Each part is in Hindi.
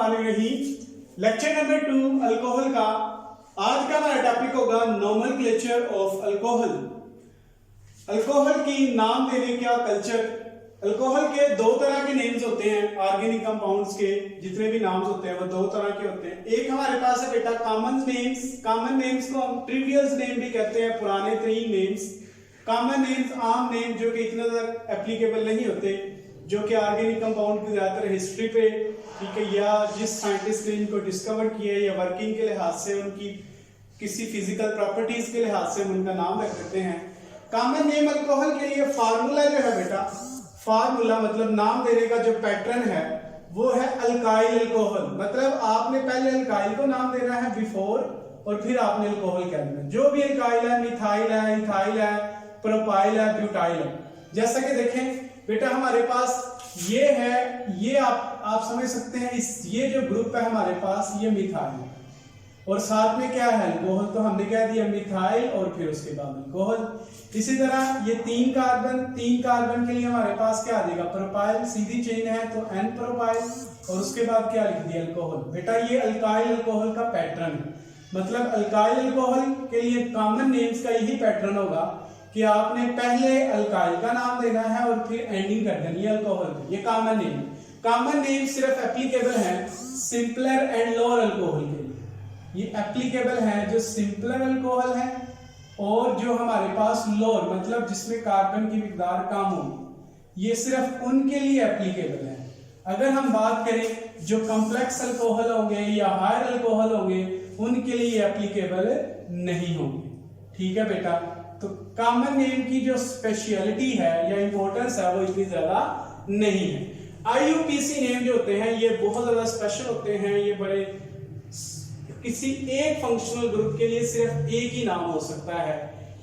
बिस्मिल्लाहिर्रहमानिर्रहीम। लेक्चर नंबर 2 अल्कोहल का। आज का हमारा टॉपिक होगा नोमेनक्लेचर ऑफ अल्कोहल। अल्कोहल की नाम देने का कल्चर। अल्कोहल के दो तरह के नेम्स होते हैं। ऑर्गेनिक कंपाउंड्स के जितने भी नाम्स होते हैं वो दो तरह के होते हैं। एक हमारे पास है बेटा कॉमन नेम्स। कॉमन नेम्स को हम ट्रिवियल नेम भी कहते हैं, पुराने तरीन नेम्स। कॉमन नेम्स आम नेम जो कि इतना ज्यादा एप्लीकेबल नहीं होते, जो कि ऑर्गेनिक कंपाउंड की ज्यादातर हिस्ट्री पे, ठीक है, या जिस साइंटिस्ट ने इनको डिस्कवर किया है या वर्किंग के लिहाज से उनकी किसी फिजिकल प्रॉपर्टीज के लिहाज से उनका नाम रख देते हैं। कॉमन नेम अल्कोहल के लिए फार्मूला जो है बेटा, फार्मूला मतलब नाम देने का जो पैटर्न है वो है अल्काइल अल्कोहल। मतलब आपने पहले अल्काइल को नाम देना है बिफोर, और फिर आपने अल्कोहल कह देना। जो भी अल्काइल है, मिथाइल है, इथाइल है, प्रोपाइल है, ब्यूटाइल है। जैसा कि देखें बेटा हमारे पास ये है, ये आप समझ सकते हैं, इस ये जो ग्रुप है हमारे पास ये मिथाइल, और साथ में क्या है अल्कोहल, तो हमने कह दिया मिथाइल और फिर उसके बाद अल्कोहल। इसी तरह ये तीन कार्बन के लिए हमारे पास क्या आ जाएगा, प्रोपाइल, सीधी चेन है तो एन प्रोपाइल, और उसके बाद क्या लिख दिया अल्कोहल। बेटा ये अल्काइल अल्कोहल का पैटर्न है। मतलब अल्काइल अल्कोहल के लिए कॉमन नेम्स का यही पैटर्न होगा कि आपने पहले अल्काइल का नाम देना है और फिर एंडिंग कर देनी है अल्कोहल। ये कॉमन नेम। कॉमन नेम सिर्फ एप्लीकेबल है सिंपलर एंड लोअर अल्कोहल के लिए। ये एप्लीकेबल है जो सिंपलर अल्कोहल है और जो हमारे पास लोअर मतलब जिसमें कार्बन की मिकदार कम हो, ये सिर्फ उनके लिए एप्लीकेबल है। अगर हम बात करें जो कॉम्प्लेक्स अल्कोहल होंगे या हायर अल्कोहल होंगे, उनके लिए एप्लीकेबल नहीं होंगे। ठीक है बेटा, तो कॉमन नेम की जो स्पेशलिटी है या इंपॉर्टेंस है वो इतनी ज्यादा नहीं है। आईयूपीसी नेम जो होते हैं ये बहुत ज्यादा स्पेशल होते हैं। ये बड़े किसी एक फंक्शनल ग्रुप के लिए सिर्फ एक ही नाम हो सकता है।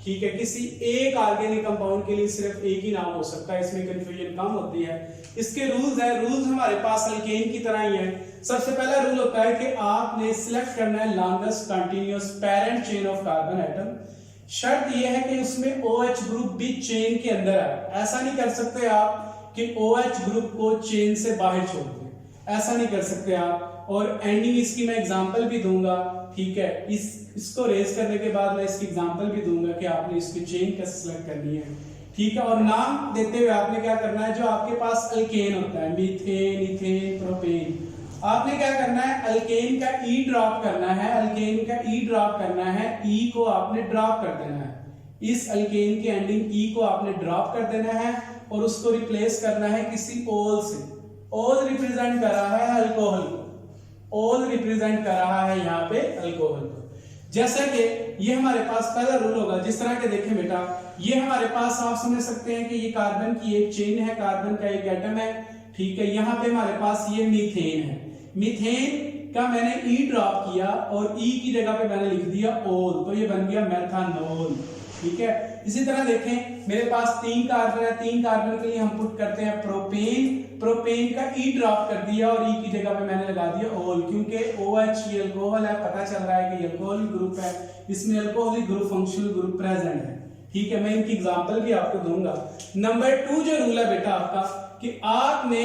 ठीक है, किसी एक ऑर्गेनिक कंपाउंड के लिए सिर्फ एक ही नाम हो सकता है। इसमें कंफ्यूजन कम होती है। इसके रूल्स है, रूल्स हमारे पास अल्केन की तरह ही है। सबसे पहला रूल होता है कि आपने सिलेक्ट करना है longest continuous parent chain of carbon atom. शर्त यह है कि उसमें OH ग्रुप भी चेन के अंदर है। ऐसा नहीं कर सकते आप कि OH ग्रुप को चेन से बाहर छोड़ दें, ऐसा नहीं कर सकते आप। और एंडिंग इसकी मैं एग्जांपल भी दूंगा। ठीक है, इसको रेज करने के बाद मैं इसकी एग्जांपल भी दूंगा कि आपने इसकी चेन कैसे सिलेक्ट करनी है। ठीक है, और नाम देते हुए आपने क्या करना है, जो आपके पास अल्केन होता है, मीथेन, इथेन, प्रोपेन, आपने क्या करना है, अल्केन का ई ड्रॉप करना है। अल्केन का ई ड्रॉप करना है, ई को आपने ड्रॉप कर देना है। इस अल्केन के एंडिंग ई को आपने ड्रॉप कर देना है और उसको रिप्लेस करना है किसी ओल से। ओल रिप्रेजेंट कर रहा है अल्कोहल को, ओल रिप्रेजेंट कर रहा है यहाँ पे अल्कोहल को। जैसा कि ये हमारे पास पहला रूल होगा, जिस तरह के देखें बेटा, ये हमारे पास आप समझ सकते हैं कि ये कार्बन की एक चेन है, कार्बन का एक एटम है। ठीक है, यहाँ पे हमारे पास ये मीथेन है। मीथेन का मैंने ई ड्रॉप किया और ई की जगह पे मैंने लिख दिया ओल, तो ये बन गया मेथानोल। ठीक है, इसी तरह देखें मेरे पास तीन कार्बन है, तीन कार्बन के लिए हम पुट करते हैं प्रोपेन। प्रोपेन का ई ड्रॉप कर दिया और ई की जगह पे मैंने लगा दिया ओल, क्योंकि OH ये अल्कोहल है, पता चल रहा है कि ये अल्कोहलिक ग्रुप है, इसमें alcoholic group functional group present है। ठीक है, मैं इनकी एग्जांपल भी आपको दूंगा। नंबर 2 जो रूल है बेटा आपका कि आपने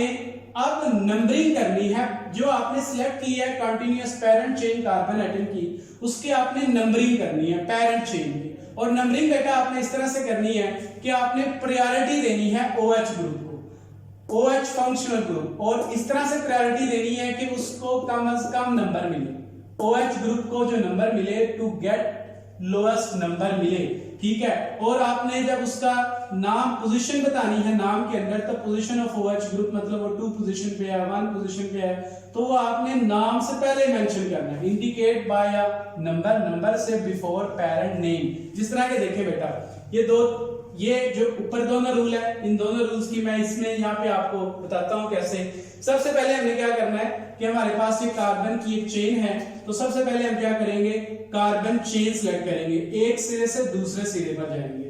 अब नंबरिंग करनी है। जो आपने सिलेक्ट की है continuous parent chain carbon atom की, उसके आपने नंबरिंग करनी है पेरेंट चेन की। और नंबरिंग बेटा आपने इस तरह से करनी है कि आपने प्रायोरिटी देनी है OH ग्रुप को, OH फंक्शनल ग्रुप, और इस तरह से प्रायोरिटी देनी है कि उसको कम से कम नंबर मिले। OH ग्रुप को जो नंबर मिले, टू गेट लोएस्ट नंबर मिले। ठीक है, और आपने जब उसका नाम पोजीशन बतानी है नाम के अंदर, तो पोजीशन ऑफ OH ग्रुप मतलब वो 2 पोजीशन पे है, 1 पोजीशन पे है, तो वो आपने नाम से पहले मेंशन करना है। Indicate bye a number, number से बिफोर पेरेंट नेम। जिस तरह के देखे बेटा, ये जो ऊपर दोनों रूल है, इन दोनों रूल्स की मैं इसमें यहाँ पे आपको बताता हूँ कैसे। सबसे पहले हमने क्या करना है कि हमारे पास ये कार्बन की एक चेन है, तो सबसे पहले हम क्या करेंगे, कार्बन चेन सेलेक्ट करेंगे, एक सिरे से दूसरे सिरे पर जाएंगे।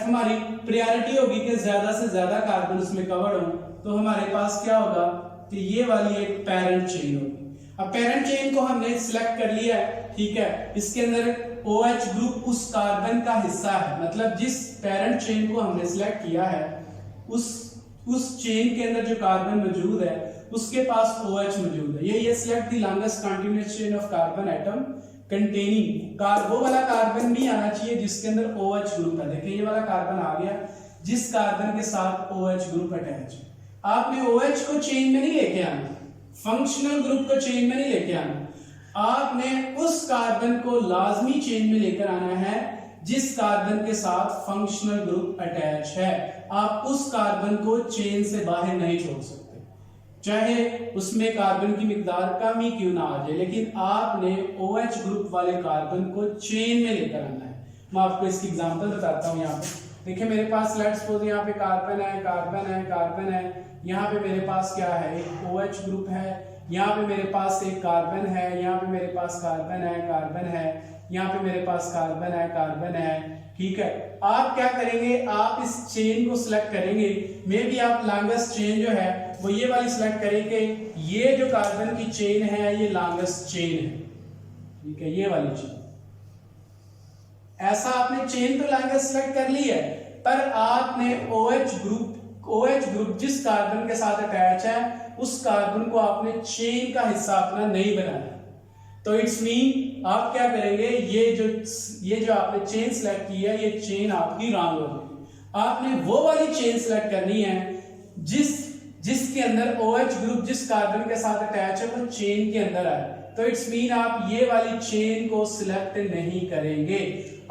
हमारी प्रायोरिटी होगी कि ज्यादा से ज्यादा कार्बन उसमें कवर हो, तो हमारे पास क्या होगा कि ये वाली एक पेरेंट चेन होगी। अब पेरेंट चेन को हमने सिलेक्ट कर लिया है। ठीक है, इसके अंदर OH ग्रुप उस कार्बन का हिस्सा है, मतलब जिस पेरेंट चेन को हमने सिलेक्ट किया है उस चेन के अंदर जो कार्बन मौजूद है उसके पास OH मौजूद है। ये select the longest continuous chain of carbon atom containing वो वाला कार्बन भी आना चाहिए जिसके अंदर OH ग्रुप है। देखिए ये वाला कार्बन आ गया जिस कार्बन के साथ OH ग्रुप अटैच है। आपने OH को चेन में नहीं लेके आना, फंक्शनल ग्रुप को चेन में नहीं लेके आना, आपने उस कार्बन को लाजमी चेन में लेकर आना है जिस कार्बन के साथ फंक्शनल ग्रुप अटैच है। आप उस कार्बन को चेन से बाहर नहीं छोड़ सकते, चाहे उसमें कार्बन की मिकदार कम ही क्यों ना आ जाए, लेकिन आपने OH ग्रुप वाले कार्बन को चेन में लेकर आना है। मैं आपको इसकी एग्जांपल बताता हूं। यहाँ पे देखिए मेरे पास लेट्स सपोज यहाँ पे कार्बन है, कार्बन है, कार्बन है, यहाँ पे मेरे पास क्या है, एक OH ग्रुप है, यहाँ पे मेरे पास एक कार्बन है, यहाँ पे मेरे पास कार्बन है, कार्बन है, यहाँ पे मेरे पास कार्बन है, कार्बन है। ठीक है, आप क्या करेंगे, आप इस चेन को सिलेक्ट करेंगे। मे बी आप लॉन्गेस्ट चेन जो है वो ये वाली सिलेक्ट करेंगे। ये जो कार्बन की चेन है ये लॉन्गेस्ट चेन है। ठीक है, ये वाली चेन। ऐसा आपने चेन तो लॉन्गेस्ट सिलेक्ट कर ली है, पर आपने OH ग्रुप जिस कार्बन के साथ अटैच है उस कार्बन को आपने चेन का हिस्सा अपना नहीं बनाया। तो इट्स मीन आप क्या करेंगे, ये जो आपने चेन सिलेक्ट की है ये चेन आपकी रॉन्ग हो गई। आपने वो वाली चेन सिलेक्ट करनी है जिसके अंदर OH ग्रुप जिस कार्बन के साथ अटैच है वो चेन के अंदर है। तो इट्स मीन आप ये वाली चेन को सिलेक्ट नहीं करेंगे,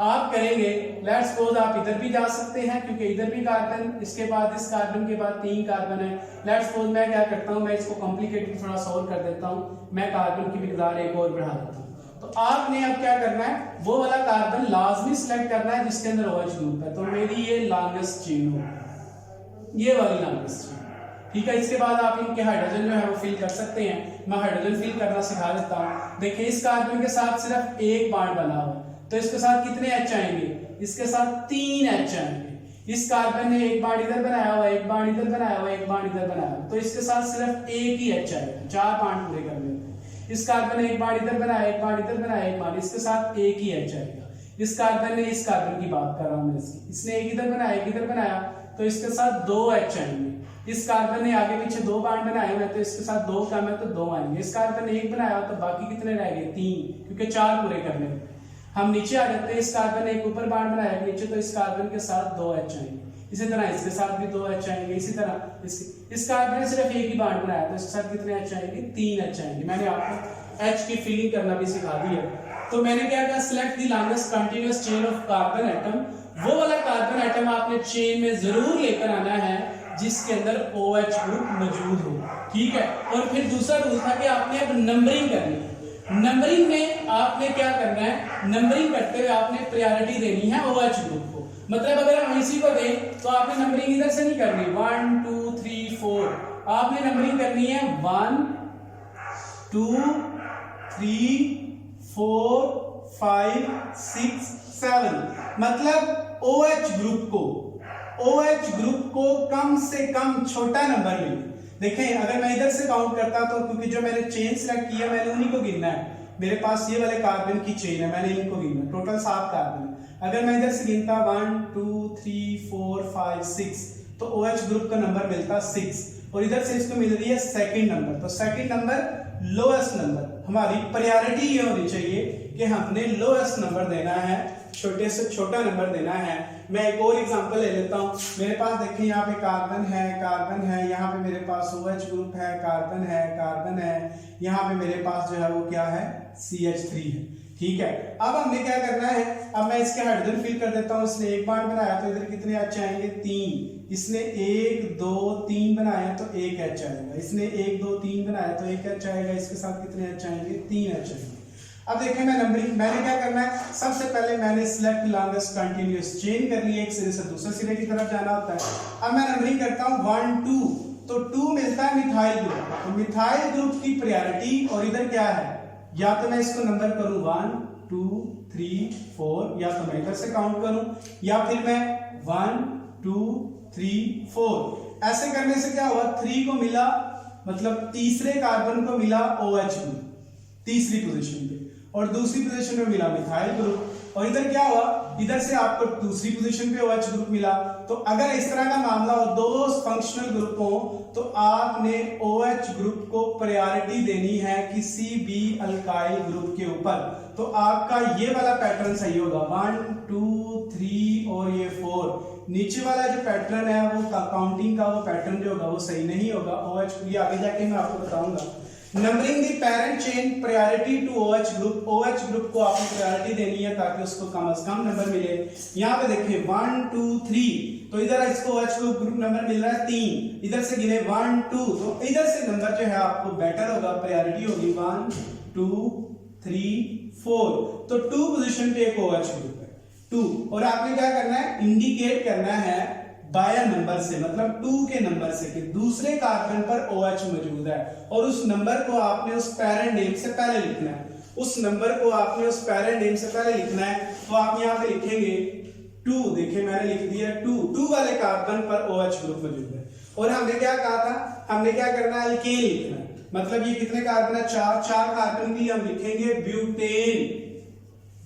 आप करेंगे लेट्स सपोज आप इधर भी जा सकते हैं क्योंकि इधर भी कार्बन, इसके बाद इस कार्बन के बाद 3 कार्बन है। लेट्स सपोज मैं क्या करता हूं, मैं इसको कॉम्प्लिकेटेड थोड़ा सॉल्व कर देता हूं, मैं कार्बन की मिकदार एक और बढ़ा देता हूं। तो आपने अब क्या करना है, वो वाला कार्बन लाजमी सिलेक्ट करना है जिसके अंदर OH ग्रुप है। तो मेरी ये लॉन्गेस्ट चेन होगी, ये वाली लॉन्गेस्ट चेन। ठीक है, इसके बाद आप इनके हाइड्रोजन जो है वो फिल कर सकते हैं। मैं हाइड्रोजन फिल करना सिखा देता हूं। देखिए इस कार्बन के साथ सिर्फ एक बॉन्ड बना हुआ है, तो इसके साथ कितने H आएंगे, इसके साथ 3 H आएंगे। इस कार्बन ने एक बॉन्ड इधर बनाया हुआ, एक बॉन्ड इधर बनाया हुआ, एक बॉन्ड इधर बनाया हुआ, तो इसके साथ सिर्फ एक ही H आएगा, 4 बॉन्ड पूरे करने होंगे। इस कार्बन ने एक बॉन्ड इधर बनाया, एक बॉन्ड इधर बनाया, एक बॉन्ड, इसके साथ एक ही H आएगा। इस कार्बन ने, इस कार्बन की बात कर रहा हूं मैं, इसने एक इधर बनाया, एक इधर बनाया, तो इसके साथ 2 H आएंगे। इस कार्बन ने आगे पीछे 2 बॉन्ड बनाए हुए, तो इसके साथ 2 कम है तो 2 आएंगे। इस कार्बन ने एक बनाया तो बाकी कितने रह गए, 3, क्योंकि 4 पूरे करने होंगे। हम नीचे आ जाते हैं, इस कार्बन ने एक ऊपर बॉन्ड बनाया नीचे, तो इस कार्बन के साथ 2 H आएंगे। इसी तरह इसके साथ भी 2 H आएंगे। इसी तरह इस कार्बन ने सिर्फ एक ही बॉन्ड बनाया, तो इसके साथ कितने H आएंगे, 3 H आएंगे। मैंने आपको H की फिलिंग करना भी सिखा दी है। तो मैंने क्या कहा, select the longest continuous chain of carbon atom. वो वाला कार्बन एटम आपने चेन में जरूर लेकर आना है जिसके अंदर OH ग्रुप मौजूद हो। ठीक है, और फिर दूसरा रूल था कि आपने अब नंबरिंग करनी है। नंबरिंग में आपने क्या करना है, नंबरिंग करते हुए आपने प्रायोरिटी देनी है OH ग्रुप को। मतलब अगर हम इसी को दें तो आपने नंबरिंग इधर से नहीं करनी 1 2 3 4, आपने नंबरिंग करनी है 1 2 3 4 5 6 7। मतलब OH ग्रुप को कम से कम छोटा नंबर मिले। देखें अगर मैं इधर से काउंट करता तो, क्योंकि जो मैंने चेन सिलेक्ट किया मैंने उन्हीं को गिनना है। मेरे पास ये वाले कार्बन की चेन है, मैंने इनको गिनना, टोटल 7 कार्बन है। अगर मैं इधर से गिनता 1 2 3 4 5 6 तो OH ग्रुप का नंबर मिलता 6, और इधर से इसको मिल रही है सेकंड नंबर। तो सेकंड नंबर लोएस्ट नंबर, हमारी प्रायोरिटी ये होनी चाहिए कि हमने लोएस्ट नंबर देना है, छोटे से छोटा नंबर देना है। मैं एक और एग्जांपल ले लेता हूं। मेरे पास देखिए यहाँ पे कार्बन है, यहाँ पे मेरे पास OH ग्रुप है, कार्बन है, यहाँ पे मेरे पास जो है वो क्या है, CH3 है। ठीक है, अब हमने क्या करना है, अब मैं इसके हाइड्रोजन फिल कर देता हूँ। इसने एक बॉन्ड बनाया तो इधर कितने H आएंगे, 3। इसने 1 2 3 बनाया तो 1 H आएगा। इसने 1 2 3 बनाया तो 1 H आएगा। इसके साथ कितने H आएंगे, 3 H आएंगे। अब देखिए मैं नंबरिंग, मैंने क्या करना है, सबसे पहले मैंने सिलेक्ट लॉन्गेस्ट कंटीन्यूअस चेन कर ली, एक सिरे से दूसरे सिरे की तरफ जाना होता है। अब मैं नंबरिंग करता हूँ 1 2, तो 2 मिलता है मिथाइल ग्रुप। तो मिथाइल ग्रुप की प्रायोरिटी, और इधर क्या है, या तो मैं इसको नंबर करूं 1 2 3 4, या तो मैं इधर से काउंट करूं, या फिर मैं 1 2 3 4। ऐसे करने से क्या हुआ, 3 को मिला, मतलब तीसरे कार्बन को मिला OH ग्रुप तीसरी पोजीशन पे, और दूसरी पोजीशन पे मिला मिथाइल ग्रुप, और इधर क्या हुआ, इधर से आपको दूसरी पोजीशन पे OH ग्रुप मिला। तो अगर इस तरह का मामला हो, दो फंक्शनल ग्रुप हो, तो आपने OH ग्रुप को प्रायोरिटी देनी है किसी भी अल्काइल ग्रुप के ऊपर। तो आपका ये वाला पैटर्न सही होगा, 1 2 3 और ये 4। नीचे वाला जो पैटर्न है वो काउंटिंग का वो पैटर्न जो होगा वो सही नहीं होगा। OH ये आगे जाके मैं आपको बताऊंगा। Numbering the parent chain priority to OH group, OH group को आपको प्रायोरिटी देनी है ताकि उसको कम से कम नंबर मिले। यहाँ पे देखिए 1 2 3, तो इधर इसको OH ग्रुप नंबर मिल रहा है 3, इधर से गिने 1 2, तो इधर से नंबर जो है आपको बेटर होगा, प्रायोरिटी होगी 1 2 3 4। तो 2 पोजीशन पे एक OH ग्रुप है 2, और आपने क्या करना है, इंडिकेट करना है बायर नंबर से, मतलब 2 के नंबर से कि दूसरे कार्बन पर OH मौजूद है, और उस नंबर को आपने उस पैरेंट नेम से पहले लिखना है। उस नंबर को आपने उस पैरेंट नेम से पहले लिखना है। तो आप यहाँ पे लिखेंगे 2, देखिए मैंने लिख दिया 2 वाले कार्बन पर OH ग्रुप मौजूद है। और हमने क्या कहा था, हमने क्या करना है, अल्केन लिखना है। मतलब ये कितने कार्बन है, 4 कार्बन के लिए हम लिखेंगे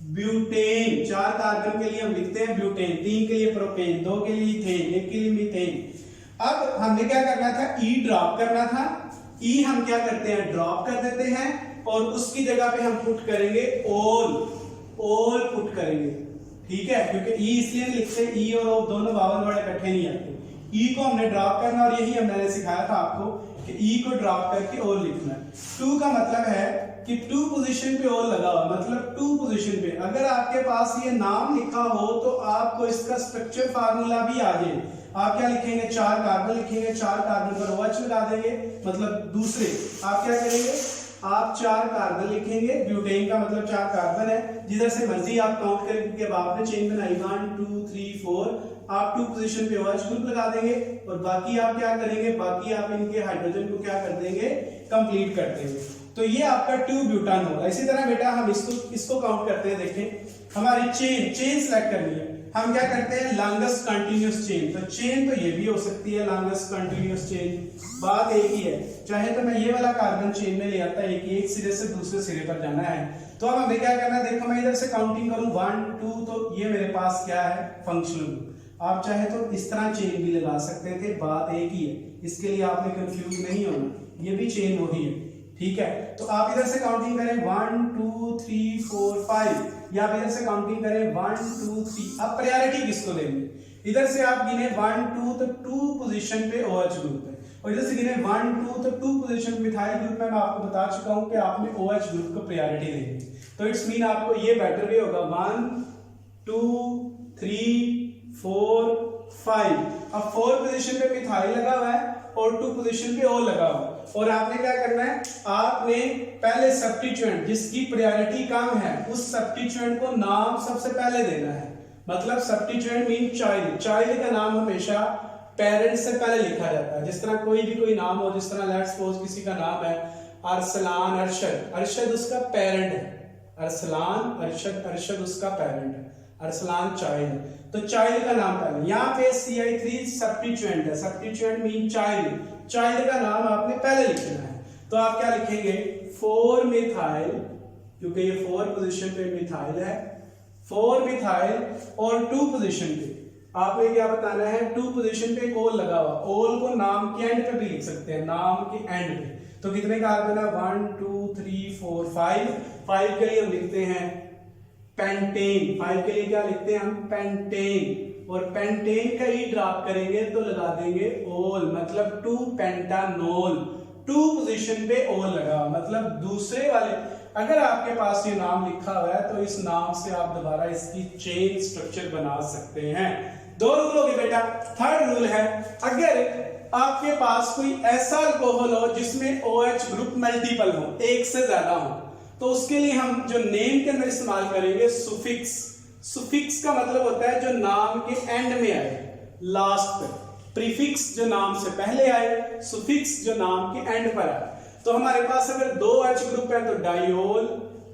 ब्यूटेन, 4 कार्बन के लिए हम लिखते हैं ब्यूटेन, 3 के लिए प्रोपेन, 2 के लिए इथेन, 1 के लिए मीथेन। अब हमने क्या करना था, E ड्रॉप करना था। E हम क्या करते हैं, ड्रॉप कर देते हैं, और उसकी जगह पे हम पुट करेंगे ओल पुट करेंगे, ठीक है, क्योंकि E इसलिए लिखते हैं, E और O दोनों वावल वर्ड इकट्ठे नहीं आते। E को हमने ड्रॉप करना, और यही मैंने सिखाया था आपको कि E को ड्रॉप करके ओल लिखना है। 2 का मतलब है कि 2 पोजीशन पे ओल लगा हुआ, मतलब 2 पोजीशन पे। अगर आपके पास ये नाम लिखा हो तो आपको इसका स्ट्रक्चर फार्मूला भी आ जाए। आप क्या लिखेंगे, 4 कार्बन लिखेंगे, 4 कार्बन पर OH लगा देंगे, मतलब दूसरे आप क्या करेंगे, आप 4 कार्बन लिखेंगे, ब्यूटेन का मतलब 4 कार्बन है, जिधर से मर्जी आप काउंट करके अब आपने चेन बनाई 1 2 3 4, आप 2 पोजीशन पे OH ग्रुप लगा देंगे, और बाकी आप क्या करेंगे, बाकी आप इनके हाइड्रोजन को क्या कर देंगे, कंप्लीट कर देंगे। तो ये आपका 2 ब्यूटान होगा। इसी तरह बेटा हम इसको काउंट करते हैं। देखें हमारी चेन सेलेक्ट करनी है, हम क्या करते हैं, लॉन्गेस्ट कंटिन्यूअस चेन। तो चेन तो ये भी हो सकती है लॉन्गेस्ट कंटिन्यूअस चेन, बात एक ही है। चाहे तो मैं ये वाला कार्बन चेन में ले आता है, एक सिरे से दूसरे सिरे पर जाना है। तो अब हमें क्या करना है, देखो मैं इधर से काउंटिंग करूं 1 2, तो ये मेरे पास क्या है, फंक्शनल। आप चाहे तो इस तरह चेन भी लगा सकते थे, बात एक ही है, इसके लिए आपने कंफ्यूज नहीं होना, ये भी चेन वही है, ठीक है। तो आप इधर से काउंटिंग करें 1 2 3 4 5, या आप इधर से काउंटिंग करें 1 2 3। अब प्रायोरिटी किसको देंगे, इधर से आप गिने 1 2, तो 2 पोजीशन पे OH ग्रुप है, और इधर से गिने 1 2, तो 2 पोजीशन मिथाइल ग्रुप में मैं आपको बता चुका हूं कि आपने OH ग्रुप को प्रायोरिटी देनी। तो इट्स मीन आपको ये बेटर वे होगा 1 2 3 4 5। अब 4 पोजीशन पे मिथाइल लगा हुआ है और 2 पोजीशन पे O लगा हुआ है, और आपने क्या करना है, आपने पहले सब्स्टिट्यूएंट जिसकी प्रायोरिटी कम है उस सब्स्टिट्यूएंट को नाम सबसे पहले देना है। मतलब सब्स्टिट्यूएंट मीन चाइल्ड का नाम हमेशा पेरेंट से पहले लिखा जाता है। जिस तरह कोई नाम हो, जिस तरह लेट्स सपोज किसी का नाम है अरसलान अरशद, अरशद उसका पेरेंट है, अरसलान अरशद उसका पेरेंट है, अरसलान चाइल्ड, तो चाइल्ड का नाम पहले। यहाँ पे CI3 सब्स्टिट्यूएंट है, सब्स्टिट्यूएंट मीन चाइल्ड का नाम आपने पहले लिखना है। तो आप क्या लिखेंगे, 4 मिथाइल, क्योंकि ये 4 पोजीशन पे मिथाइल है, 4 मिथाइल, और 2 पोजीशन पे आपने क्या बताना है, 2 पोजीशन पे एक ओल लगा हुआ, ओल को नाम के एंड पे भी लिख सकते हैं, नाम के एंड पे। तो कितने कार्बन है, 1 2 3 4 5 के लिए हम लिखते हैं पेंटेन, 5 के लिए क्या लिखते हैं हम, पेंटेन, और पेंटेन का ही ड्रॉप करेंगे तो लगा देंगे ओल, मतलब 2 पेंटानोल, 2 पोजीशन पे ओल लगा, मतलब दूसरे वाले। अगर आपके पास ये नाम लिखा हुआ है तो इस नाम से आप दोबारा इसकी चेन स्ट्रक्चर बना सकते हैं। 2 रूल हो गए बेटा। थर्ड रूल है, अगर आपके पास कोई ऐसा अल्कोहल हो जिसमें OH ग्रुप मल्टीपल हो, एक से ज्यादा हो, तो उसके लिए हम जो नेम के अंदर इस्तेमाल करेंगे सुफिक्स। सुफिक्स का मतलब होता है जो नाम के एंड में आए, लास्ट पे। प्रीफिक्स जो नाम से पहले आए, सुफिक्स जो नाम के एंड पर आए। तो हमारे पास अगर 2 OH ग्रुप है तो डाइओल,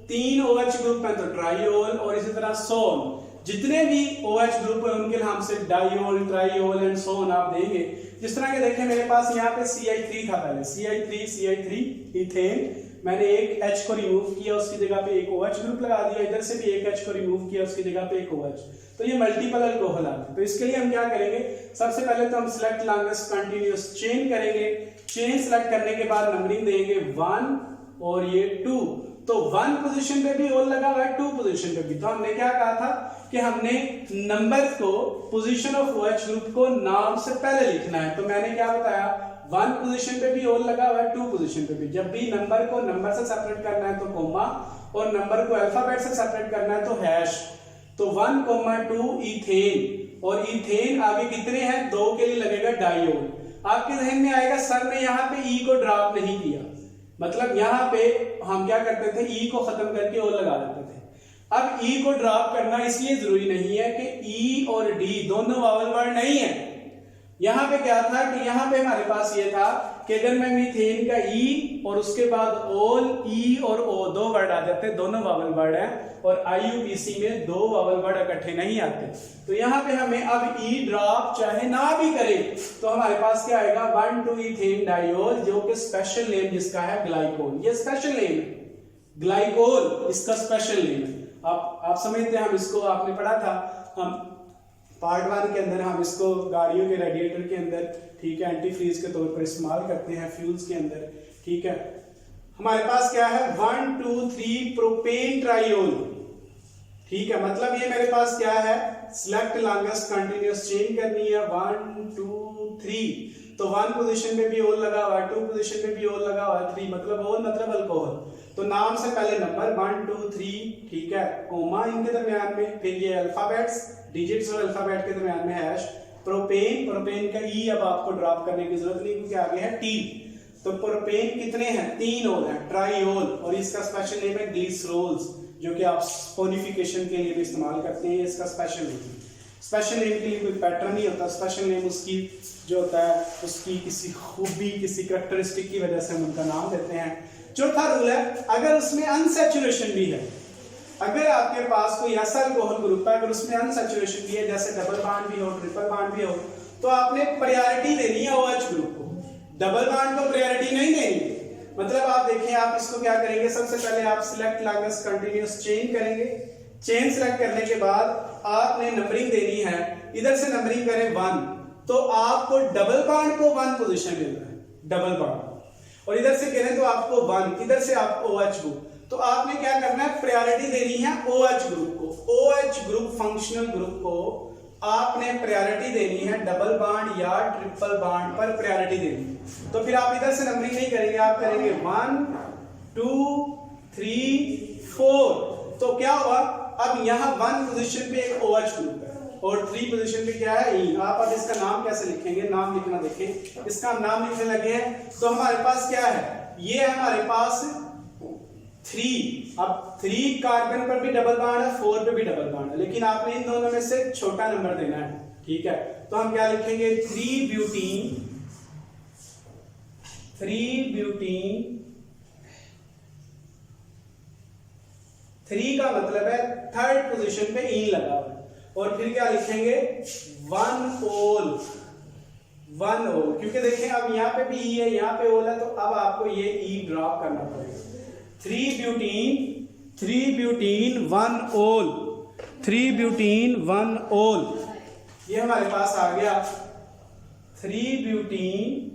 3 OH ग्रुप है तो ट्राइओल, और इसी तरह सोन। जितने भी OH ग्रुप है उनके लिए हमसे डाइओल, ट्राइओल एंड सोन आप देंगे। जिस तरह के देखें मेरे पास यहाँ पे CI3 था पहले, CI3 इथेन, मैंने एक H को रिमूव किया, उसकी जगह पे एक OH ग्रुप लगा दिया, इधर से भी एक H को रिमूव किया, उसकी जगह पे एक OH, तो ये मल्टीपल अल्कोहल आ गए। तो इसके लिए हम क्या करेंगे, सबसे पहले तो हम सिलेक्ट लॉन्गेस्ट कंटीन्यूअस चेन करेंगे। चेन सेलेक्ट करने के बाद नंबरिंग देंगे 1 और ये 2, तो 1 पोजीशन पे भी ओल लगा हुआ है, 2 पोजीशन पे भी। तो हमने क्या कहा था कि हमने नंबर को, पोजीशन ऑफ OH ग्रुप को नाम से पहले लिखना है। तो मैंने क्या बताया, 1 पोजीशन पे भी ओल लगा हुआ है, 2 पोजीशन पे भी। जब भी नंबर को नंबर से सेपरेट करना है तो कोमा, और नंबर को अल्फाबेट से सेपरेट करना है तो हैश। तो 1,2 इथेन, और इथेन आगे कितने हैं, 2 के लिए लगेगा डाइओल। आपके जहन में आएगा सर ने यहाँ पे ई को ड्रॉप नहीं किया, मतलब यहाँ पे हम क्या करते थे, ई को खत्म करके ओ लगा देते थे। अब ई को ड्रॉप करना इसलिए जरूरी नहीं है कि ई और डी दोनों वावल वर्ड नहीं है। यहाँ पे क्या था कि यहाँ पे हमारे पास ये था कि अगर मैं मीथेन का ई और उसके बाद ओल, ई और ओ 2 वर्ड आ जाते, दोनों वावल वर्ड हैं, और IUPAC में 2 वावल वर्ड इकट्ठे नहीं आते। तो यहाँ पे हमें अब ई ड्रॉप चाहे ना भी करे तो हमारे पास क्या आएगा, 1,2 इथेन डाइओल, जो कि स्पेशल नेम जिसका है ग्लाइकोल। ये स्पेशल नेम है, ग्लाइकोल इसका स्पेशल नेम है। आप समझते हैं, हम इसको आपने पढ़ा था, हम पार्ट 1 के अंदर हम इसको गाड़ियों के रेडिएटर के अंदर, ठीक है, एंटी फ्रीज के तौर पर इस्तेमाल करते हैं, फ्यूल्स के अंदर, ठीक है। हमारे पास क्या है, 1, 2, 3 प्रोपेन ट्राइओल, ठीक है। मतलब ये मेरे पास क्या है, सिलेक्ट लॉन्गेस्ट कंटीन्यूअस चेन करनी है, 1, 2, 3। तो 1 पोजीशन पे भी ओल लगा हुआ है, 2 पोजीशन पे भी ओल लगा हुआ है, 3 मतलब ओल मतलब अल्कोहल। तो नाम से पहले नंबर 1, 2, 3, ठीक है, कोमा इनके दरमियान में, फिर ये अल्फाबेट्स, डिजिट्स और अल्फाबेट के दरमियान में हैश। प्रोपेन, प्रोपेन का ई अब आपको ड्रॉप करने की जरूरत नहीं क्योंकि आगे है टी। तो प्रोपेन कितने हैं, 3 ओल हैं, ट्राइओल, और इसका स्पेशल नेम है ग्लिसरोल्स, जो कि आप स्पोनिफिकेशन के लिए भी इस्तेमाल करते हैं। इसका स्पेशल नेम, स्पेशल नेम के लिए कोई पैटर्न नहीं होता, स्पेशल नेम उसकी जो होता है उसकी किसी खूबी, किसी करैक्टरिस्टिक की वजह से हम उनका नाम देते हैं। चौथा रूल है, अगर उसमें अनसैचुरेशन भी है, अगर आपके पास कोई ऐसा अल्कोहल ग्रुप है, अगर उसमें अनसैचुरेशन भी है, जैसे डबल बॉन्ड भी हो, ट्रिपल बॉन्ड भी हो, तो आपने प्रायोरिटी देनी है OH ग्रुप को, डबल बॉन्ड को प्रायोरिटी नहीं देनी। मतलब आप देखें, आप इसको क्या करेंगे, सबसे पहले आप सिलेक्ट लॉन्गेस्ट कंटीन्यूअस चेन करेंगे। चेन सेलेक्ट करने के बाद आपने नंबरिंग देनी है, इधर से नंबरिंग करें 1, तो आपको डबल बॉन्ड को 1 पोजीशन मिल रहा है, डबल बॉन्ड, और इधर से करें तो आपको 1, इधर से आपको OH ग्रुप। तो आपने क्या करना है, प्रायोरिटी देनी है OH ग्रुप को, OH ग्रुप फंक्शनल ग्रुप को आपने प्रायोरिटी देनी है, डबल बॉन्ड या ट्रिपल बॉन्ड पर प्रायोरिटी देनी है। तो फिर आप इधर से नंबरिंग नहीं करेंगे, आप करेंगे 1, 2, 3, 4। तो क्या हुआ, अब यहाँ 1 पोजीशन पे एक OH ग्रुप है और 3 पोजीशन पे क्या है, ई। आप अब इसका नाम कैसे लिखेंगे, नाम लिखना देखें, इसका हम नाम लिखने लगे हैं। तो हमारे पास क्या है, ये हमारे पास 3, अब 3 कार्बन पर भी डबल बॉन्ड है, 4 पे भी डबल बॉन्ड है, लेकिन आपने इन दोनों में से छोटा नंबर देना है, ठीक है। तो हम क्या लिखेंगे, 3 ब्यूटीन, 3 का मतलब है 3rd पोजीशन पे इन लगा हुआ है। और फिर क्या लिखेंगे, 1 ओल, क्योंकि देखें अब यहाँ पे भी ई है, यहाँ पे ओल है, तो अब आपको ये ई ड्रॉप करना पड़ेगा। 3 ब्यूटीन 1 ओल, 3 ब्यूटीन 1 ओल, ये हमारे पास आ गया 3 ब्यूटीन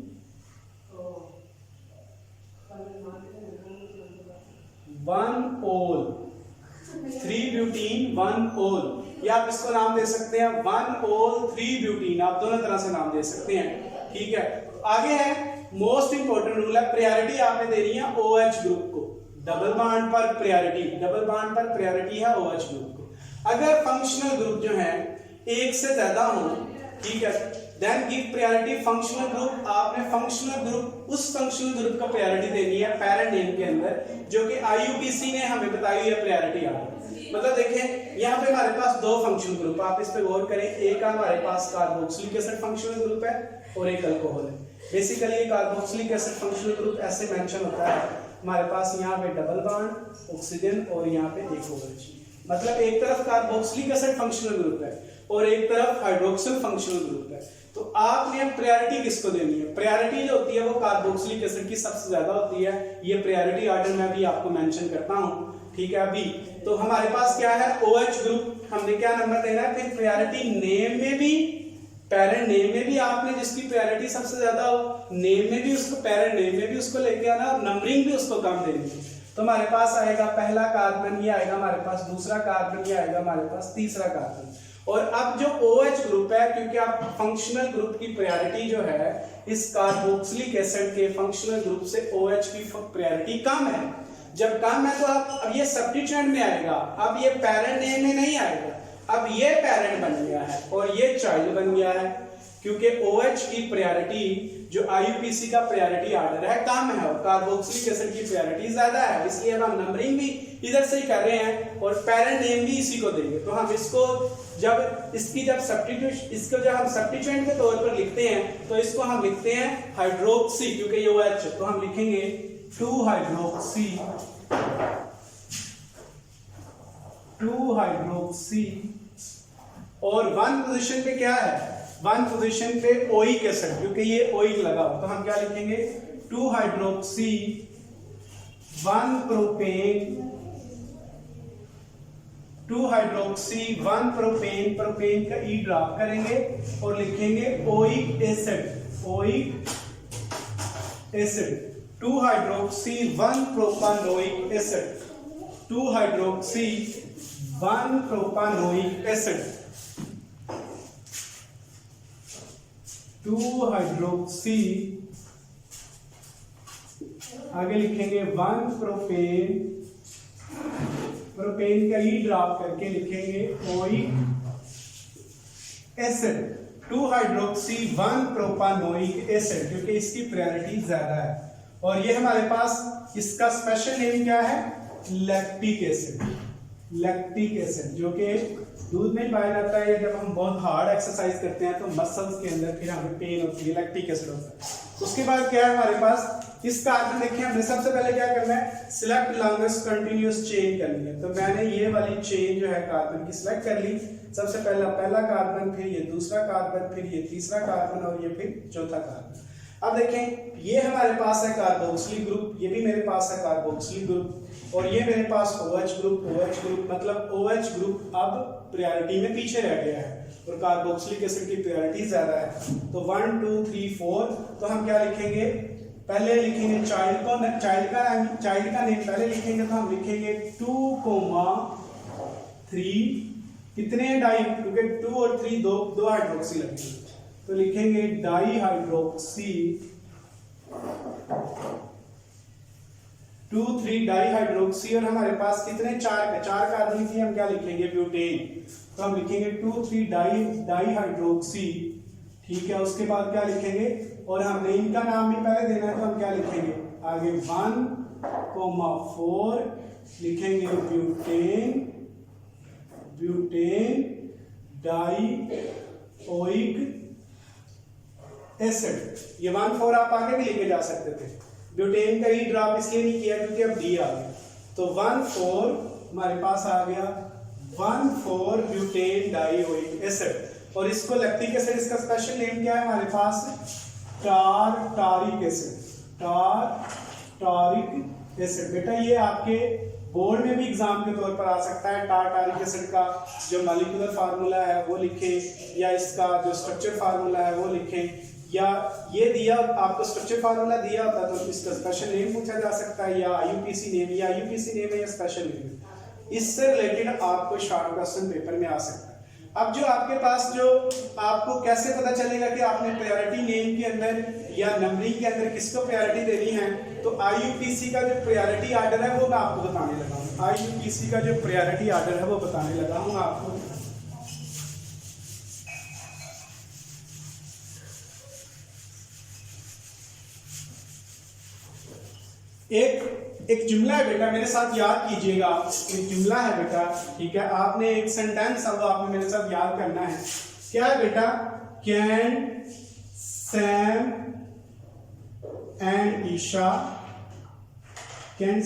1 ओल, 3 ब्यूटीन 1 ओल। या आप इसको नाम दे सकते हैं 1 ओल 3 ब्यूटीन, आप दोनों तरह से नाम दे सकते हैं, ठीक है। आगे है मोस्ट इंपोर्टेंट रूल है, प्रायोरिटी आपने देनी है OH ग्रुप को, डबल बॉन्ड पर प्रायोरिटी, डबल बॉन्ड पर प्रायोरिटी है OH ग्रुप को। अगर फंक्शनल ग्रुप जो है एक से ज्यादा हो, ठीक है, then give priority functional group. आपने फंक्शनल ग्रुप, उस फंक्शनल ग्रुप को प्रायोरिटी देनी है पैरेंट नेम के अंदर, जो कि IUPAC ने हमें बताई है प्रायोरिटी आ। मतलब देखें यहाँ पे हमारे पास 2 फंक्शनल ग्रुप, आप इस पे गौर करें, एक हमारे पास कार्बोक्सिलिक एसिड फंक्शनल ग्रुप है और एक अल्कोहल है। बेसिकली ये कार्बोक्सिलिक एसिड फंक्शनल ग्रुप ऐसे मेंशन होता है, हमारे पास यहाँ पे डबल बॉन्ड ऑक्सीजन और यहाँ पे एक OH, मतलब एक तरफ कार्बोक्सिलिक एसिड फंक्शनल ग्रुप है और एक तरफ हाइड्रोक्सिल फंक्शनल ग्रुप है। तो आपने प्रायोरिटी किसको देनी है? प्रायोरिटी जो होती है वो कार्बोक्सिलिक एसिड की सबसे ज्यादा होती है। ये प्रायोरिटी ऑर्डर में भी आपको मेंशन करता हूं, ठीक है। अभी तो हमारे पास क्या है, OH ग्रुप, हमने क्या नंबर देना है? फिर प्रायोरिटी नेम में भी, पेरेंट नेम में भी आपने जिसकी प्रायोरिटी सबसे ज्यादा हो, नेम में भी उसको, पेरेंट नेम में भी उसको लेके आना, और नंबरिंग भी उसको कम देनी है। तो हमारे पास आएगा पहला कार्बन, ये आएगा हमारे पास दूसरा कार्बन, ये आएगा हमारे पास तीसरा कार्बन। और अब जो OH ग्रुप है, क्योंकि आप फंक्शनल ग्रुप की प्रायोरिटी जो है इस कार्बोक्सिलिक एसिड के फंक्शनल ग्रुप से OH की प्रायोरिटी कम है। जब कम है तो अब ये सब्स्टिट्यूएंट में आएगा, अब ये पेरेंट नेम में नहीं आएगा, अब ये पेरेंट बन गया है और ये चाइल्ड बन गया है, क्योंकि OH की प्रायोरिटी जो IUPAC का प्रायोरिटी ऑर्डर है कम है और कार्बोक्सिलिक एसिड की प्रायोरिटी ज्यादा है, इसलिए अब हम नंबरिंग भी इधर से ही कर रहे हैं और पेरेंट नेम भी इसी को देंगे। तो हम इसको जब हम सब्स्टिट्यूएंट के तौर पर लिखते हैं तो इसको हम लिखते हैं हाइड्रोक्सी, क्योंकि ये OH, तो हम लिखेंगे 2 हाइड्रोक्सी और 1 पोजीशन पे क्या है, 1 पोजीशन पे ओइक एसिड, क्योंकि ये ओइक लगा हो, तो हम क्या लिखेंगे 2 hydroxy 1 propane, 2 hydroxy 1 propane, propane का ई ड्रॉप करेंगे और लिखेंगे oic acid 2 hydroxy 1 propanoic acid, 2 hydroxy 1 propanoic acid, 2 hydroxy, आगे लिखेंगे 1 प्रोपेन, प्रोपेन का ई ड्रॉप करके लिखेंगे oic acid, 2 hydroxy 1 propanoic acid, क्योंकि इसकी प्रायोरिटी ज्यादा है। और ये हमारे पास इसका स्पेशल नेम क्या है, लैक्टिक एसिड, जो कि दूध में पाया जाता है। जब हम बहुत हार्ड एक्सरसाइज करते हैं तो मसल्स के अंदर फिर हमें पेन होती है, लैक्टिक एसिड होता है। उसके बाद क्या है हमारे पास, इस कार्बन देखिए हमने सबसे पहले क्या करना है, सिलेक्ट लॉन्गेस्ट कंटिन्यूअस चेन करनी है। तो मैंने ये वाली चेन जो है कार्बन की सिलेक्ट कर ली। सबसे पहला कार्बन, फिर ये दूसरा कार्बन, फिर ये तीसरा कार्बन और ये फिर चौथा कार्बन। अब देखें ये हमारे पास है कार्बोक्सिलिक ग्रुप, ये भी मेरे पास है कार्बोक्सिलिक ग्रुप, और ये मेरे पास OH ग्रुप, मतलब OH ग्रुप अब प्रायोरिटी में पीछे रह गया है और कार्बोक्सिलिक एसिड की प्रायोरिटी ज्यादा है। तो 1 2 3 4, तो हम क्या लिखेंगे, पहले लिखेंगे चाइल्ड का नेम पहले लिखेंगे, तो हम लिखेंगे 2,3, कितने डाई, क्योंकि 2 और 3 दो हाइड्रोक्सी लगेंगे, तो लिखेंगे डाई हाइड्रोक्सी 2 3 डाई हाइड्रोक्सी, और हमारे पास कितने, 4 कार्बन की, हम क्या लिखेंगे ब्यूटेन, तो हम लिखेंगे 2 3 डाई हाइड्रोक्सी, ठीक है। उसके बाद क्या लिखेंगे, और हमने इनका नाम भी पहले देना है, तो हम क्या लिखेंगे आगे 1,4 लिखेंगे ब्यूटेन डाई ओइक एसिड। ये 1,4 आप आगे भी लेके जा सकते थे, ब्यूटेन का ही ड्रॉप इसलिए नहीं किया क्योंकि अब डी आ गया, तो 1,4 हमारे पास आ गया 1,4 ब्यूटेन डाइओइक एसिड। और इसको लैक्टिक एसिड, इसका स्पेशल नेम क्या है हमारे पास, टारिक एसिड। बेटा ये आपके बोर्ड में भी एग्जाम के तौर पर आ सकता है। टारिक एसिड का जो मॉलिक्यूलर फार्मूला है वो लिखें, या इसका जो स्ट्रक्चर फार्मूला है वो लिखें, या ये दिया आपको स्ट्रक्चर फार्मूला दिया होता तो इसका स्पेशल नेम पूछा जा सकता है, या IUPAC नेम, या IUPAC नेम है या स्पेशल नेम, इससे रिलेटेड आपको शॉर्ट क्वेश्चन पेपर में आ सकता है। अब जो आपके पास जो आपको कैसे पता चलेगा कि आपने प्रायोरिटी नेम के अंदर या नंबरिंग के अंदर किसको प्रायोरिटी देनी है, तो IUPAC का जो प्रायोरिटी ऑर्डर है वो मैं आपको बताने लगा हूँ। IUPAC का जो प्रायोरिटी ऑर्डर है वो बताने लगा हूँ आपको। एक जुमला है बेटा, मेरे साथ याद कीजिएगा, एक जुमला है बेटा, ठीक है। आपने एक सेंटेंस है वो आपने मेरे साथ याद करना है। क्या है बेटा, can Sam and Isha, can